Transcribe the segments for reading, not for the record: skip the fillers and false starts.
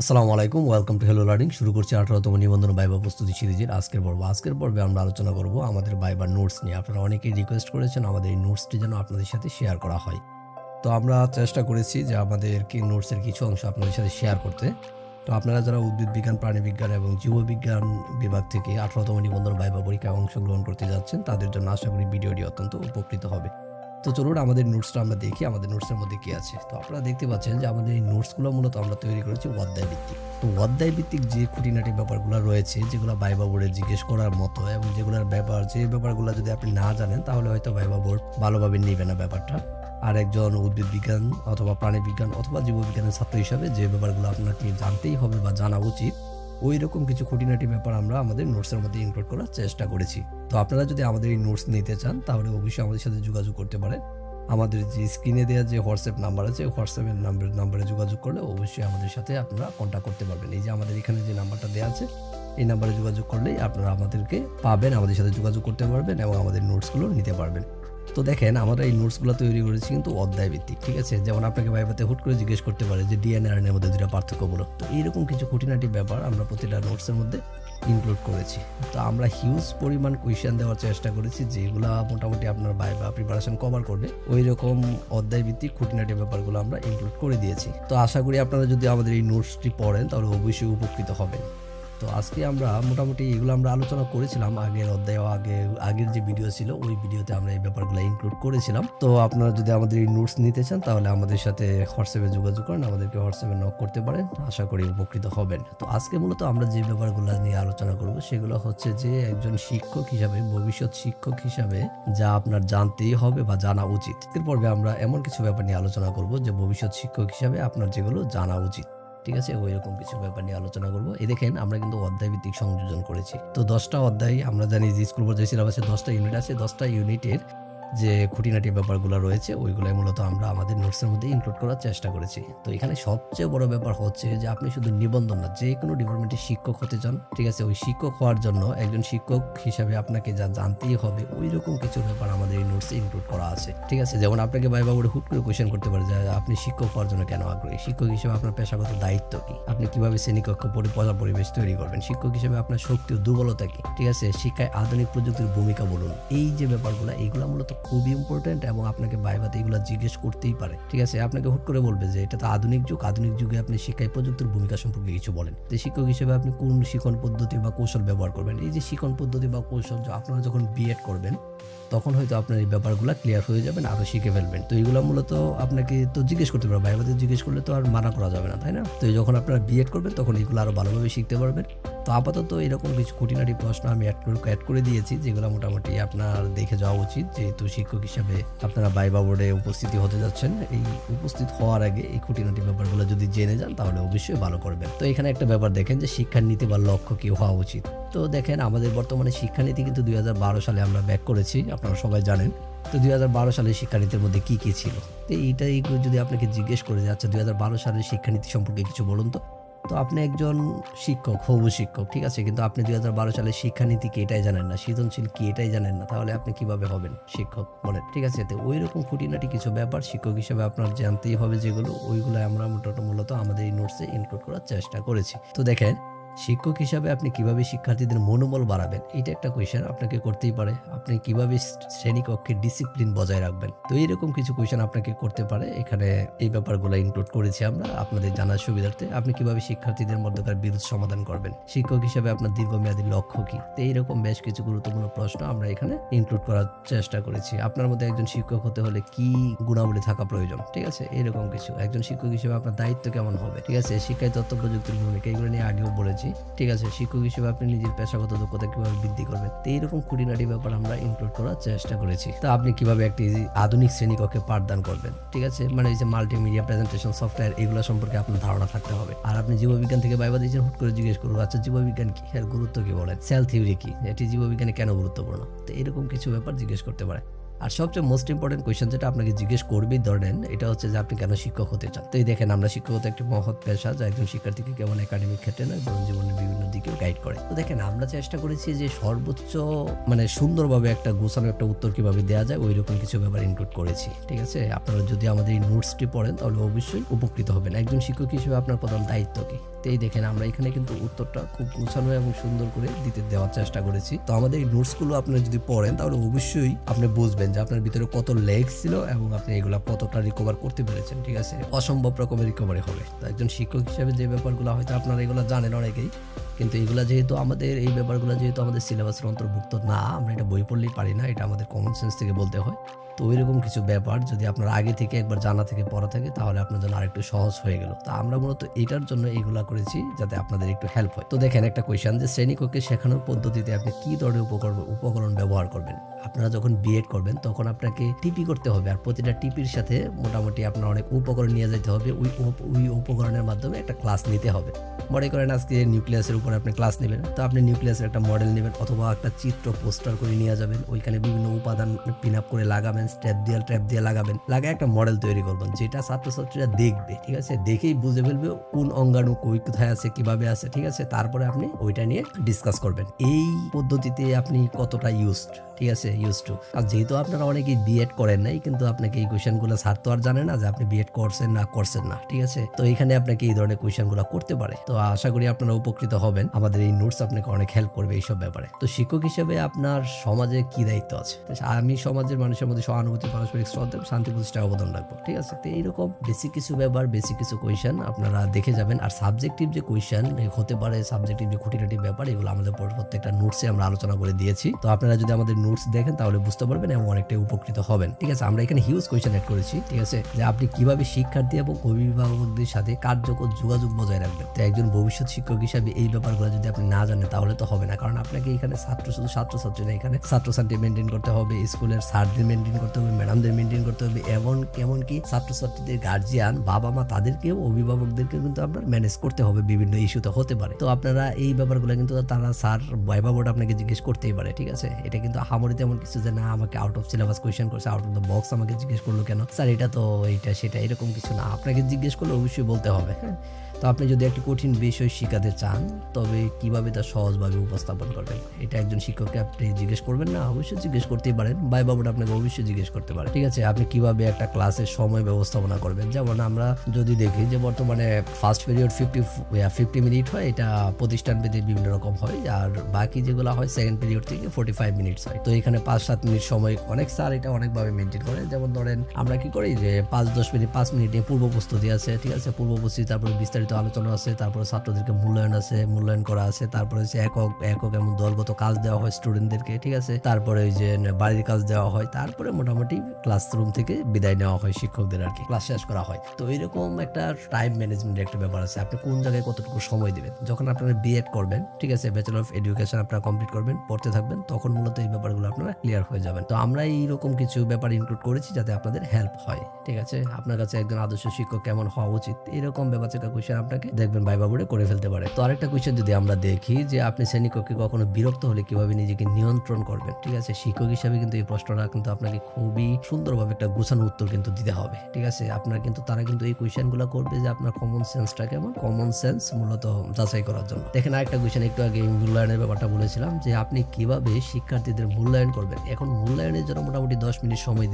আসসালামু আলাইকুম, welcome to hello learning. শুরু করছি 18তম নিবন্ধন ভাইবা প্রস্তুতি সিরিজের আজকের পর্বে আমরা আলোচনা করব আমাদের ভাইবার নোটস নিয়ে। আপনারা অনেকেই রিকোয়েস্ট করেছেন আমাদের এই নোটসটি যেন আপনাদের সাথে শেয়ার করা হয়। তো আমরা চেষ্টা করেছি যে আমাদের কি নোটসের কিছু অংশ আপনাদের সাথে শেয়ার করতে। তো আপনারা যারা উদ্ভিদ বিজ্ঞান, প্রাণী বিজ্ঞান এবং জীববিজ্ঞান বিভাগ থেকে 18তম নিবন্ধন ভাইবা পরীক্ষায় অংশগ্রহণ করতে যাচ্ছেন, তাদের জন্য আশা করি ভিডিওটি অত্যন্ত উপকৃত হবে। তো চলুন আমাদের নোটসটা আমরা দেখি আমাদের নোটসের মধ্যে কি আছে। তো আপনারা দেখতে পাচ্ছেন যে আমাদের এই নোটসগুলো মূলত আমরা তৈরি করেছি অধ্যায় ভিত্তিক। তো অধ্যায় ভিত্তিক যে খুঁটিনাটি ব্যাপারগুলো রয়েছে, যেগুলো ভাইবা বোর্ডে জিজ্ঞেস করার মতো এবং যেগুলোর ব্যাপারগুলো যদি আপনি না জানেন তাহলে হয়তো ভাইবা বোর্ড ভালোভাবে নেবে না ব্যাপারটা। আর একজন উদ্ভিদ বিজ্ঞান অথবা প্রাণী বিজ্ঞান অথবা জীববিজ্ঞানের ছাত্র হিসাবে যে ব্যাপারগুলো আপনাকে জানতেই হবে বা জানা উচিত, ওই রকম কিছু খুঁটিনাটি ব্যাপার আমরা আমাদের নোটসের মধ্যে ইনক্লুড করার চেষ্টা করেছি। তো আপনারা যদি আমাদের এই নোটস নিতে চান তাহলে অবশ্যই আমাদের সাথে যোগাযোগ করতে পারেন। আমাদের যে স্ক্রিনে দেওয়া যে হোয়াটসঅ্যাপ নাম্বার আছে, হোয়াটসঅ্যাপের নাম্বারে যোগাযোগ করলে অবশ্যই আমাদের সাথে আপনারা কন্ট্যাক্ট করতে পারবেন। এই যে আমাদের এখানে যে নাম্বারটা দেওয়া আছে, এই নাম্বারে যোগাযোগ করলেই আপনারা আমাদেরকে পাবেন, আমাদের সাথে যোগাযোগ করতে পারবেন এবং আমাদের নোটসগুলো নিতে পারবেন। তো দেখেন, আমরা এই নোটসগুলো তৈরি করেছি কিন্তু অধ্যায় ভিত্তিক, ঠিক আছে? যেমন আপনাকে ভাইভাতে হুট করে জিজ্ঞেস করতে পারে যে ডিএনএ আর এর মধ্যে দুটো পার্থক্য বলো। তো এইরকম কিছু খুঁটিনাটি ব্যাপার আমরা প্রতিটা নোটসের মধ্যে ইনক্লুড করেছি। তো আমরা হিউজ পরিমাণ কোয়েশ্চেন দেওয়ার চেষ্টা করেছি যেগুলো মোটামুটি আপনার ভাইভা প্রিপারেশন কভার করবে, ওই রকম অধ্যায় ভিত্তিক খুঁটিনাটি ব্যাপারগুলো আমরা ইনক্লুড করে দিয়েছি। তো আশা করি আপনারা যদি আমাদের এই নোটসটি পড়েন তাহলে অবশ্যই উপকৃত হবেন। তো আজকে আমরা মোটামুটি এগুলো আমরা আলোচনা করেছিলাম আগের অধ্যায়, আগের যে ভিডিও ছিল ওই ভিডিওতে আমরা এই ব্যাপারগুলো ইনক্লুড করেছিলাম। তো আপনারা যদি আমাদের এই নোটস নিতে চান তাহলে আমাদের সাথে হোয়াটসঅ্যাপে যোগাযোগ করেন, আমাদেরকে হোয়াটসঅ্যাপে নক করতে পারেন, আশা করি উপকৃত হবেন। তো আজকে মূলত আমরা যে ব্যাপারগুলো নিয়ে আলোচনা করব সেগুলো হচ্ছে যে একজন শিক্ষক হিসাবে, ভবিষ্যৎ শিক্ষক হিসাবে যা আপনার জানতেই হবে বা জানা উচিত। এর পর্বে আমরা এমন কিছু ব্যাপার নিয়ে আলোচনা করব যে ভবিষ্যৎ শিক্ষক হিসাবে আপনার যেগুলো জানা উচিত, ঠিক আছে? ওই রকম কিছু ব্যাপার নিয়ে আলোচনা করবো। এই দেখেন, আমরা কিন্তু অধ্যায় ভিত্তিক সংযোজন করেছি। তো 10টা অধ্যায়, আমরা জানি যে স্কুল পর্যায়ে সিলেবাসে 10টা ইউনিট আছে। 10টা ইউনিটের যে খুঁটিনাটি ব্যাপারগুলো রয়েছে ওইগুলাই মূলত আমরা আমাদের নোটসের মধ্যে ইনক্লুড করার চেষ্টা করেছি। তো এখানে সবচেয়ে বড় ব্যাপার হচ্ছে যে আপনি শুধু নিবন্ধন না, যে কোনো ডিপার্টমেন্টের শিক্ষক হতে চান, ঠিক আছে? ওই শিক্ষক হওয়ার জন্য একজন শিক্ষক হিসাবে আপনাকে যা জানতেই হবে ওই রকম কিছু ব্যাপার আমাদের এই নোটসে ইনক্লুড করা আছে, ঠিক আছে? যেমন আপনাকে ভাইভা বোর্ডে হুট করে কোয়েশ্চেন করতে পারে যে আপনি শিক্ষক হওয়ার জন্য কেন আগ্রহী, শিক্ষক হিসেবে আপনার পেশাগত দায়িত্ব কি, আপনি কিভাবে শ্রেণীকক্ষ পরিবেশ তৈরি করবেন, শিক্ষক হিসেবে আপনার শক্তি ও দুর্বলতা কি, ঠিক আছে? শিক্ষায় আধুনিক প্রযুক্তির ভূমিকা বলুন। এই যে ব্যাপারগুলো, এইগুলো মূলত খুবই ইম্পর্টেন্ট এবং আপনাকে ভাইভাতে এগুলো জিজ্ঞেস করতেই পারে, ঠিক আছে? আপনাকে হুট করে বলবে যে এটা তো আধুনিক যুগ, আধুনিক যুগে আপনি শিক্ষায় প্রযুক্তির ভূমিকা সম্পর্কে কিছু বলেন। তো শিক্ষক হিসেবে আপনি কোন শিক্ষণ পদ্ধতি বা কৌশল ব্যবহার করবেন? এই যে শিক্ষণ পদ্ধতি বা কৌশল, আপনারা যখন বিএড করবেন তখন হয়তো আপনার এই ব্যাপারগুলো ক্লিয়ার হয়ে যাবেন, আরো শিখে ফেলবেন। তো এইগুলো মূলত আপনাকে তো জিজ্ঞেস করতে পারবে, ভাইভাতে জিজ্ঞেস করলে তো আর মানা করা যাবে না, তাই না? তো যখন আপনারা বিএড করবেন তখন এগুলো আরো ভালোভাবে শিখতে পারবেন। তো আপাতত এরকম কিছু খুঁটিনাটি প্রশ্ন আমি অ্যাড করে দিয়েছি যেগুলো মোটামুটি আপনার দেখে যাওয়া উচিত, যেহেতু শিক্ষক হিসাবে আপনারা ভাইভা বোর্ডে উপস্থিতি হতে যাচ্ছেন। এই উপস্থিত হওয়ার আগে এই খুঁটিনাটি ব্যাপারগুলো যদি জেনে যান তাহলে অবশ্যই ভালো করবেন। তো এখানে একটা ব্যাপার দেখেন যে শিক্ষার নীতি বা লক্ষ্য কি হওয়া উচিত। তো দেখেন, আমাদের বর্তমানে শিক্ষানীতি কিন্তু 2012 সালে আমরা ব্যাক করেছি, আপনারা সবাই জানেন। তো 2012 সালের শিক্ষানীতির মধ্যে কি কি ছিল, তো এইটাই যদি আপনাকে জিজ্ঞেস করে যে আচ্ছা 2012 সালের শিক্ষানীতি সম্পর্কে কিছু বলুন তো আপনি একজন শিক্ষক, হবু শিক্ষক, ঠিক আছে, কিন্তু আপনি 2012 সালের শিক্ষানীতি কি এটাই জানেন না, সৃজনশীল কি এটাই জানেন না, তাহলে আপনি কিভাবে হবেন শিক্ষক বলেন, ঠিক আছে? তো ওই রকম খুঁটিনাটি কিছু ব্যাপার শিক্ষক হিসেবে আপনার জানতেই হবে, যেগুলো ওইগুলো আমরা মূলত আমাদের এই নোটসে ইনক্লুড করার চেষ্টা করেছি। তো দেখেন, শিক্ষক হিসাবে আপনি কিভাবে শিক্ষার্থীদের মনোবল বাড়াবেন, এটা একটা কোয়েশ্চেন আপনাকে করতেই পারে। আপনি কিভাবে শ্রেণীকক্ষে ডিসিপ্লিন বজায় রাখবেন, তো এইরকম কিছু কোয়েশ্চেন আপনাকে করতে পারে। এখানে এই ব্যাপারগুলো ইনক্লুড করেছি আমরা আপনাদের জানার সুবিধার্থে। আপনি কিভাবে শিক্ষার্থীদের মধ্যকার বিরোধ সমাধান করবেন, শিক্ষক হিসাবে আপনার দীর্ঘমেয়াদী লক্ষ্য কি, তো এইরকম বেশ কিছু গুরুত্বপূর্ণ প্রশ্ন আমরা এখানে ইনক্লুড করার চেষ্টা করেছি। আপনার মধ্যে একজন শিক্ষক হতে হলে কি গুণাবলী থাকা প্রয়োজন, ঠিক আছে? এরকম কিছু। একজন শিক্ষক হিসেবে আপনার দায়িত্ব কেমন হবে, ঠিক আছে? শিক্ষায় তথ্য প্রযুক্তির ভূমিকা, এগুলো নিয়ে আগেও বলেছি, ঠিক আছে? শিক্ষক হিসেবে আপনি নিজের পেশাগত দক্ষতা কিভাবে বৃদ্ধি করবেন, তো এইরকম খুঁটিনাটি ব্যাপার আমরা ইনক্লুড করার চেষ্টা করেছি। তো আপনি কিভাবে একটি আধুনিক শ্রেণীকক্ষে পাঠদান করবেন, ঠিক আছে? মানে এই যে মাল্টিমিডিয়া প্রেজেন্টেশন সফটওয়্যার, এগুলো সম্পর্কে আপনার ধারণা থাকতে হবে। আর আপনি জীববিজ্ঞান থেকে ভাইভা দিয়েছেন, হুট করে জিজ্ঞেস করবো আচ্ছা জীববিজ্ঞান কি, এর গুরুত্ব কি বলেন, সেল থিওরি কি, এটি জীববিজ্ঞানে কেন গুরুত্বপূর্ণ, তো এরকম কিছু ব্যাপার জিজ্ঞেস করতে পারে। আর সবচেয়ে মোস্ট ইম্পর্টেন্ট কোয়েশ্চেন যেটা আপনাকে জিজ্ঞেস করবেই ধরেন, এটা হচ্ছে যে আপনি কেন শিক্ষক হতে চান। তো এই দেখেন, আমরা শিক্ষকতা একটি মহৎ পেশা যা একজন শিক্ষার্থীকে কেবল একাডেমিক ক্ষেত্রে নয় বরং জীবনের বিভিন্ন দিকেও গাইড করে। তো দেখেন, আমরা চেষ্টা করেছি যে সর্বোচ্চ সুন্দরভাবে একটা গোছানো একটা উত্তর কিভাবে দেওয়া যায় ওইরকম কিছু ব্যাপার ইনক্লুড করেছি। ঠিক আছে, আপনারা যদি আমাদের এই নোটসটি পড়েন তাহলে অবশ্যই উপকৃত হবেন। একজন শিক্ষক হিসেবে আপনার প্রধান দায়িত্ব কি? তো এই দেখেন, আমরা এখানে কিন্তু উত্তরটা খুব গোছানো এবং সুন্দর করে দেওয়ার চেষ্টা করেছি। তো আমাদের এই নোটসগুলো আপনারা যদি পড়েন তাহলে অবশ্যই আপনি বুঝবেন যে আপনার ভিতরে কত লেগস ছিল এবং আপনি এগুলা কতটা রিকভার করতে পেরেছেন। ঠিক আছে, অসম্ভব রকমের রিকভারি হবে। তো একজন শিক্ষক হিসেবে যে ব্যাপারগুলো হয়তো আপনারা এগুলো জানেন অনেকেই, কিন্তু এগুলা যেহেতু আমাদের এই ব্যাপারগুলো যেহেতু আমাদের সিলেবাসের অন্তর্ভুক্ত না, আমরা এটা বই পড়লেই পারি না, এটা আমাদের কমন সেন্স থেকে বলতে হয়। তো ওইরকম কিছু ব্যাপার যদি আপনার আগে থেকে একবার জানা থেকে পড়া থাকে তাহলে আপনার জন্য আরেকটু সহজ হয়ে গেল। তো আমরা মূলত এটার জন্য এইগুলা করেছি যাতে আপনাদের একটু হেল্প হয়। তো দেখেন একটা কোয়েশ্চেন, যে শ্রেণীকক্ষে শেখানোর পদ্ধতিতে আপনি কি ধরনের উপকরণ ব্যবহার করবেন। আপনারা যখন বিএড করবেন তখন আপনাকে টিপি করতে হবে, আর প্রতিটা টিপির সাথে মোটামুটি আপনার অনেক উপকরণ নিয়ে যেতে হবে। ওই উপকরণের মাধ্যমে একটা ক্লাস নিতে হবে। মনে করেন আজকে নিউক্লিয়াসের উপর আপনি ক্লাস নেবেন, তো আপনি নিউক্লিয়াসের একটা মডেল নেবেন অথবা একটা চিত্র পোস্টার করে নিয়ে যাবেন, ওইখানে বিভিন্ন উপাদান পিন আপ করে লাগাবেন, ট্র্যাপ দিয়ে লাগাবেন, লাগায় একটা মডেল তৈরি করবেন যেটা ছাত্রছাত্রীরা দেখবে। ঠিক আছে, দেখেই বুঝে ফেলবে কোন অঙ্গাণু কোথায় আছে, কিভাবে আছে। ঠিক আছে, তারপরে আপনি ওইটা নিয়ে ডিসকাস করবেন। এই পদ্ধতিতে আপনি কতটা ইউজড, ঠিক আছে, ইউজ টু। আর যেহেতু আপনারা অনেকেই বিএড করেন নাই, কিন্তু আপনাকে এই কোয়েশ্চেনগুলো স্যার তো আর জানে না যে আপনি বিএড করছেন না। ঠিক আছে, তো এখানে আপনাকে এই ধরনের কোয়েশ্চেনগুলো করতে পারে। তো আশা করি আপনারা উপকৃত হবেন। আমাদের এই নোটস আপনাকে অনেক হেল্প করবে এইসব ব্যাপারে। তো শিক্ষক হিসেবে আপনার সমাজে কি দায়িত্ব আছে? আমি সমাজের মানুষের মধ্যে সহানুভূতি, পারস্পরিক শ্রদ্ধা, শান্তি প্রতিষ্ঠা অবদান রাখবো। ঠিক আছে, তো এইরকম বেসিক কিছু ব্যাপার, বেসিক কিছু কোয়েশ্চেন আপনারা দেখে যাবেন। আর সাবজেক্টিভ যে কোয়েশ্চেন হতে পারে, সাবজেক্টিভ যে খুঁটিনাটি ব্যাপার, এগুলো আমাদের প্রত্যেকটা নোটসে আমরা আলোচনা করে দিয়েছি। তো আপনারা যদি আমাদের নোটস দেখেন তাহলে বুঝতে পারবেন এবং অনেকটাই উপকৃত হবেন। ঠিক আছে, আমরা এখানে হিউজ কোয়েশ্চেন এড করেছি। ঠিক আছে, যে আপনি কিভাবে শিক্ষার্থী এবং অভিভাবকদের সাথে কার্যকর যোগাযোগ বজায় রাখবেন। তো একজন ভবিষ্যৎ শিক্ষক হিসাবে এই ব্যাপারগুলো যদি আপনি না জানেন তাহলে তো হবে না, কারণ আপনাকে এখানে শুধু ছাত্রছাত্রী না, এখানে ছাত্রছাত্রী মেনটেন করতে হবে, স্কুলের স্যারদের মেনটেন করতে হবে, ম্যাডামদের মেনটেন করতে হবে, এমনকি ছাত্রছাত্রীদের গার্জিয়ান, বাবা মা, তাদেরকেও, অভিভাবকদেরকেও কিন্তু আপনার ম্যানেজ করতে হবে। বিভিন্ন ইস্যুতে হতে পারে। তো আপনারা এই ব্যাপারগুলো কিন্তু তারা স্যার ভাইবা বোর্ড আপনাকে জিজ্ঞেস করতেই পারে। ঠিক আছে, এটা কিন্তু আহামরিতে এমন কিছু যে না আমাকে আউট অফ সিলেবাস কোয়েশ্চেন করছে, আউট অফ দ্য বক্স আমাকে জিজ্ঞেস করলো কেন স্যার, এটা তো এইটা সেটা, এরকম কিছু না। আপনাকে জিজ্ঞেস করলে অবশ্যই বলতে হবে। হ্যাঁ, তো আপনি যদি একটি কঠিন বিষয় শিখাতে চান তবে কিভাবে তা সহজভাবে উপস্থাপন করবেন, এটা একজন শিক্ষককে আপনি জিজ্ঞেস করবেন না? অবশ্যই জিজ্ঞেস করতেই পারেন। ভাইবা বোর্ড আপনাকে অবশ্যই জিজ্ঞেস করতে পারে। ঠিক আছে, আপনি কিভাবে একটা ক্লাসের সময় ব্যবস্থাপনা করবেন। যেমন আমরা যদি দেখি যে বর্তমানে ফার্স্ট পিরিয়ড 50 মিনিট হয়, এটা প্রতিষ্ঠান ভেদে বিভিন্ন রকম হয়, আর বাকি যেগুলো হয় সেকেন্ড পিরিয়ড থেকে 45 মিনিট হয়। তো এখানে 5-7 মিনিট সময় অনেক স্যার এটা অনেকভাবে মেনটেন করে। যেমন ধরেন আমরা কি করি যে 5-10 মিনিট 5 মিনিট নিয়ে পূর্ব প্রস্তুতি আছে। ঠিক আছে, পূর্ব প্রস্তুতি, তারপরে বিস্তারিত আলোচনা আছে, তারপরে ছাত্রদেরকে মূল্যায়ন করা আছে, তারপরে হচ্ছে একক এমন দলগত কাজ দেওয়া হয় স্টুডেন্টদেরকে। ঠিক আছে, তারপরে ওই যে বাড়ির কাজ দেওয়া হয়, তারপরে মোটামুটি ক্লাসরুম থেকে বিদায় নেওয়া হয় শিক্ষকদের, আর কি ক্লাস শেষ করা হয়। তো এরকম একটা টাইম ম্যানেজমেন্টের একটা ব্যাপার আছে, আপনি কোন জায়গায় কতটুকু সময় দিবেন। যখন আপনারা বিএড করবেন, ঠিক আছে, ব্যাচেলর অফ এডুকেশন আপনারা কমপ্লিট করবেন, পড়তে থাকবেন, তখন মূলত এই ব্যাপারগুলো আপনারা ক্লিয়ার হয়ে যাবেন। তো আমরা এইরকম কিছু ব্যাপার ইনক্লুড করেছি যাতে আপনাদের হেল্প হয়। ঠিক আছে, আপনার কাছে একজন আদর্শ শিক্ষক কেমন হওয়া উচিত, এরকম ব্যাপার থেকে কোয়েশ্চেন আপনাকে দেখবেন ভাইবা বোর্ডে করে ফেলতে পারে। তো আরেকটা কোয়েশ্চেন যদি আমরা দেখি যে আপনি শ্রেণীকক্ষে কখনো বিরক্ত হলে কিভাবে নিজেকে নিয়ন্ত্রণ করবেন। ঠিক আছে, শিক্ষক হিসাবে কিন্তু এই প্রশ্নটা কিন্তু আপনাকে খুবই সুন্দরভাবে একটা গোছানো উত্তর কিন্তু দিতে হবে। ঠিক আছে, আপনার কিন্তু তারা কিন্তু এই কোয়েশ্চেনগুলো করবে যে আপনার কমন সেন্সটা কেমন, কমন সেন্স মূলত যাচাই করার জন্য। দেখেন আরেকটা কোয়েশ্চেন, একটু আগে মূল্যায়নের ব্যাপারটা বলেছিলাম যে আপনি কিভাবে শিক্ষার্থীদের মূল্যায়ন করবেন। এখন মূল্যায়নের জন্য মোটামুটি 10 মিনিট সময়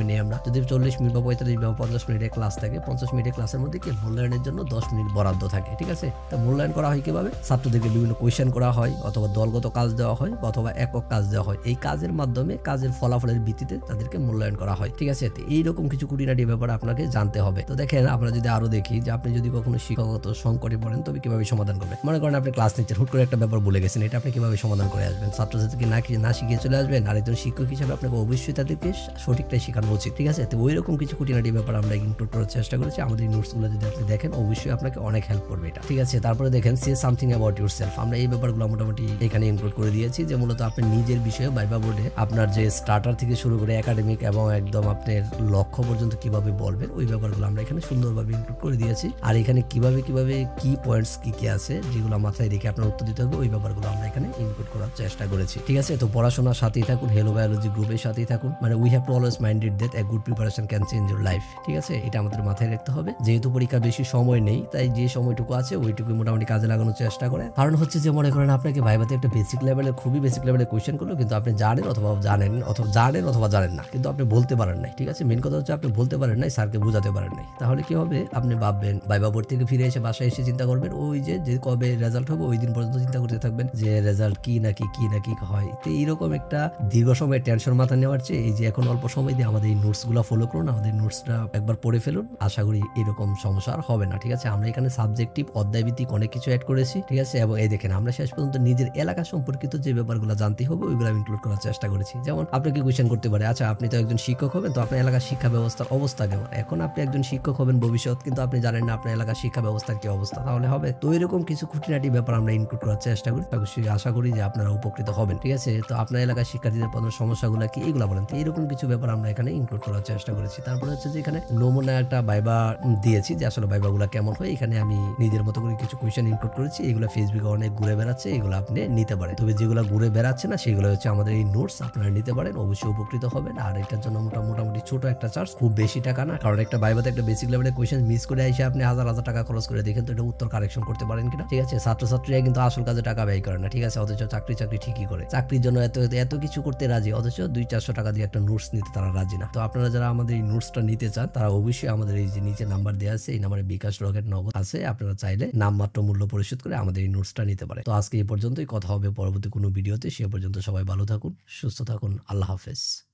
নিই আমরা। যদি 40 মিনিট বা 45 বা 50 মিনিটের ক্লাস থাকে, 50 মিনিটের ক্লাসের মধ্যে কি মূল্যায়নের জন্য 10 মিনিট বরাদ্দ থাকে। ঠিক আছে, তো মূল্যায়ন করা হয় কিভাবে? ছাত্রদেরকে বিভিন্ন কোয়েশ্চেন করা হয়, অথবা দলগত কাজ দেওয়া হয়, অথবা একক কাজ দেওয়া হয়। এই কাজের মাধ্যমে কাজের ফলাফলের ভিত্তিতে তাদেরকে মূল্যায়ন করা হয়। ঠিক আছে, এইরকম কিছু খুঁটিনাটি ব্যাপার আপনাকে জানতে হবে। তো দেখেন আমরা যদি আরো দেখি যে আপনি যদি কখনো শিক্ষাগত সংকটে পড়েন তবে কিভাবে সমাধান করবেন। মনে করেন আপনি ক্লাস নিচ্ছেন, হুট করে একটা ব্যাপার ভুলে গেছেন, এটা আপনি কিভাবে সমাধান করে আসবেন? ছাত্রছাত্রীকে না শিখিয়ে চলে আসবেন? আর একজন শিক্ষক হিসেবে আপনাকে অবশ্যই তাদেরকে সঠিকটাই শেখানো উচিত। ঠিক আছে, তো ওইরকম কিছু খুঁটিনাটি ব্যাপার আমরা ইনক্লুড করার চেষ্টা করেছি। আমাদের নোটসগুলো যদি আপনি দেখেন অবশ্যই আপনাকে আপনাকে অনেক হেল্প করবে এটা, ঠিক আছে। তারপরে দেখেন সে সামথিং অ্যাবাউট ইউরসেলফ, আমরা এই ব্যাপারগুলো মোটামুটি এখানে ইনক্লুড করে দিয়েছি, যে মূলত আপনি নিজের বিষয়ে ভাইবা বোর্ডে আপনার যে স্টার্টার থেকে শুরু করে একাডেমিক এবং একদম আপনার লক্ষ্য পর্যন্ত কিভাবে বলবেন ওই ব্যাপারগুলো আমরা এখানে সুন্দরভাবে ইনক্লুড করে দিয়েছি। আর এখানে কিভাবে কি পয়েন্টস কি আছে যেগুলো মাথায় রেখে আপনার উত্তর দিতে হবে ওই ব্যাপারগুলো আমরা এখানে ইনক্লুড করার চেষ্টা করেছি, ঠিক আছে। তো পড়াশোনার সাথেই থাকুন, হেলো বায়োলজি গ্রুপের সাথেই থাকুন, মানে we have to always minded that a good preparation can change your life, ঠিক আছে। এটা আমাদের মাথায় রাখতে হবে। যেহেতু পরীক্ষার বেশি সময় নেই, তাই যে সময়টুকু আছে ওইটুকু মোটামুটি কাজে লাগানোর চেষ্টা করে। কারণ হচ্ছে যে মনে করেন আপনাকে ভাইভাতে একটা খুবই বেসিক লেভেলের কোয়েশ্চেন করলো, কিন্তু আপনি জানেন অথবা জানেন না, কিন্তু আপনি বলতে পারেন নাই, ঠিক আছে। মেন কথা হচ্ছে আপনি বলতে পারেন নাই, স্যারকে বোঝাতে পারেন নাই, তাহলে কি হবে, আপনি ভাববেন ভাইবা বোর্ড থেকে ফিরে এসে বাসায় এসে চিন্তা করবেন ওই যে কবে রেজাল্ট হবে ওই দিন পর্যন্ত চিন্তা করতে থাকবেন যে রেজাল্ট কি নাকি হয়। তো এইরকম একটা দীর্ঘ সময় টেনশন মাথা নেওয়ার চেয়ে এই যে এখন অল্প সময় দিয়ে আমাদের এই নোটস গুলা ফলো করুন, আমাদের নোটসটা একবার পড়ে ফেলুন, আশা করি এরকম সমস্যা আর হবে না, ঠিক আছে। আমরা এখানে সাবজেক্টিভ অধ্যায় ভিত্তিক অনেক কিছু অ্যাড করেছি, ঠিক আছে। এবং এই দেখেন আমরা শেষ পর্যন্ত নিজের এলাকা সম্পর্কিত যে ব্যাপারগুলো জানতে হবে ওইগুলো ইনক্লুড করার চেষ্টা করেছি। যেমন আপনাকে কোয়েশ্চেন করতে পারে, আচ্ছা আপনি তো একজন শিক্ষক হবেন, তো আপনার এলাকার শিক্ষা ব্যবস্থার অবস্থা কেমন? এখন আপনি একজন শিক্ষক হবেন ভবিষ্যৎ, কিন্তু আপনি জানেন না আপনার এলাকার শিক্ষা ব্যবস্থার কি অবস্থা, তাহলে হবে? তো এরকম কিছু খুঁটিনাটি ব্যাপার আমরা ইনক্লুড করার চেষ্টা করি, অবশ্যই আশা করি যে আপনারা উপকৃত হবেন, ঠিক আছে। তো আপনার এলাকার শিক্ষার্থীদের প্রধান সমস্যাগুলো কি এগুলো বলেন, তো এরকম কিছু ব্যাপার আমরা এখানে ইনক্লুড করার চেষ্টা করেছি। তারপরে হচ্ছে যে এখানে নমুনা একটা ভাইবা দিয়েছি, যে আসলে ভাইবাগুলো কেমন হয়। এখানে আমি নিজের মতো করে কিছু কোয়েশ্চেন ইনক্লুড করেছি, এগুলো ফেসবুকে অনেক ঘুরে বেড়াচ্ছে, এগুলো আপনি নিতে পারেন। তবে যেগুলো ঘুরে বেড়াচ্ছে না সেগুলো হচ্ছে আমাদের এই নোটস, আপনারা নিতে পারেন, অবশ্যই উপকৃত হবেন। আর এটার জন্য মোটামুটি ছোট একটা চার্জ, খুব বেশি টাকা না, কারণ একটা ভাইবাতে একটা বেসিক লেভেলের কোয়েশ্চেন মিস করে এসে আপনি হাজার টাকা খরচ করে দেখেন তো এটা উত্তর কারেকশন করতে পারেন কিনা, ঠিক আছে। ছাত্রছাত্রীরা কিন্তু আসল কাজে টাকা ব্যয় করে না, ঠিক আছে, অথচ চাকরি ঠিকই করে, চাকরির জন্য এত কিছু করতে রাজি, অথচ 200-400 টাকা দিয়ে একটা নোটস নিতে তারা রাজি না। তো আপনারা যারা আমাদের এই নোটসটা নিতে চান তারা অবশ্যই আমাদের এই যে নিচে নাম্বার দেওয়া আছে, এই নাম্বারে বিকাশ, রকেট, নগদ আছে, আপনারা চাইলে নামমাত্র মূল্য পরিশোধ করে আমাদের এই নোটসটা নিতে পারে। তো আজকে এই পর্যন্তই, কথা হবে পরবর্তী কোনো ভিডিওতে। সে পর্যন্ত সবাই ভালো থাকুন, সুস্থ থাকুন, আল্লাহ হাফেজ।